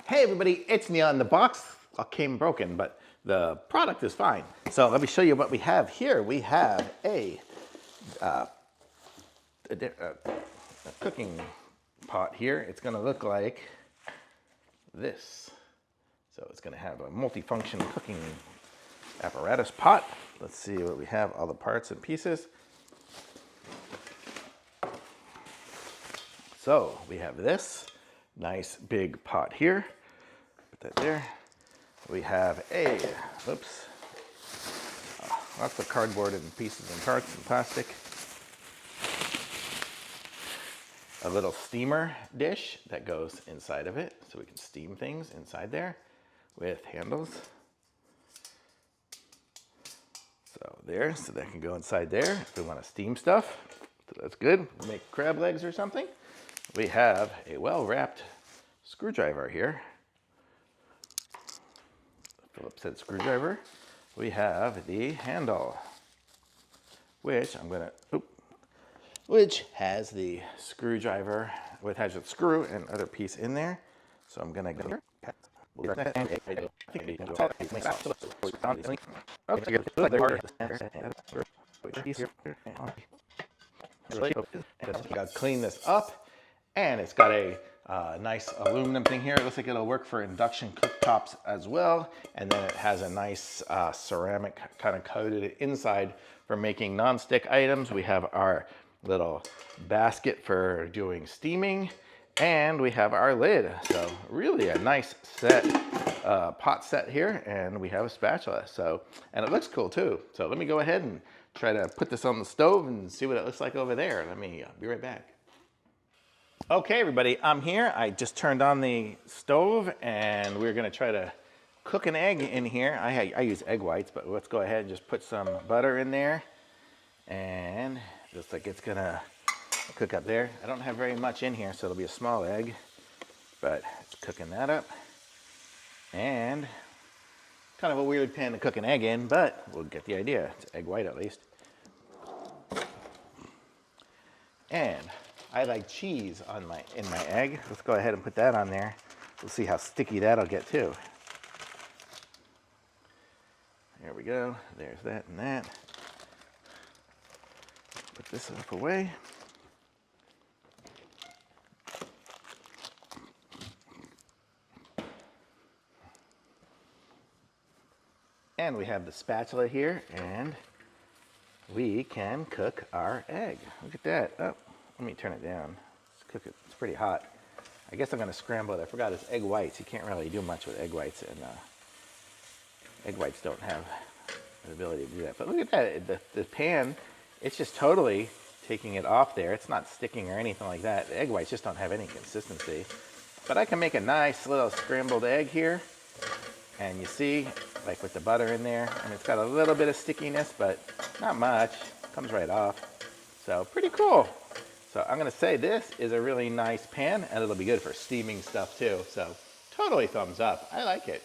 Hey everybody, it's Neon. The box came broken, but the product is fine. So let me show you what we have here. We have a cooking pot here. It's gonna look like this. So it's gonna have a multifunction cooking apparatus pot. Let's see what we have, all the parts and pieces. So we have this nice big pot here. Put that there. We have a, lots of cardboard and pieces and parts and plastic. A little steamer dish that goes inside of it, so we can steam things inside there with handles. So that can go inside there if we want to steam stuff. So that's good. Make crab legs or something. We have a well-wrapped screwdriver here. Phillips head screwdriver. We have the handle, which has the screwdriver, which has a screw and other piece in there. So I'm gonna go. Got to clean this up, and it's got a nice aluminum thing here. It looks like it'll work for induction cooktops as well. And then it has a nice ceramic kind of coated inside for making nonstick items. We have our little basket for doing steaming, and we have our lid. So really a nice set, pot set here, and we have a spatula. So, and it looks cool too. So let me go ahead and try to put this on the stove and see what it looks like over there. Let me be right back. Okay, everybody, I'm here. I just turned on the stove, and we're gonna try to cook an egg in here. I use egg whites, but let's go ahead and just put some butter in there, and looks like it's gonna cook up there. I don't have very much in here, so it'll be a small egg, but it's cooking that up. And kind of a weird pan to cook an egg in, but we'll get the idea. It's egg white at least. And I like cheese in my egg. Let's go ahead and put that on there. We'll see how sticky that'll get too. There we go. There's that and that. Put this stuff away. And we have the spatula here, and we can cook our egg. Look at that. Oh, let me turn it down. Let's cook it. It's pretty hot. I guess I'm going to scramble it. I forgot it's egg whites. You can't really do much with egg whites, and egg whites don't have the ability to do that. But look at that. The pan, it's just totally taking it off there. It's not sticking or anything like that. The egg whites just don't have any consistency. But I can make a nice little scrambled egg here. And you see, like with the butter in there, and it's got a little bit of stickiness, but not much. Comes right off. So pretty cool. So I'm gonna say this is a really nice pan, and it'll be good for steaming stuff too. So totally thumbs up. I like it.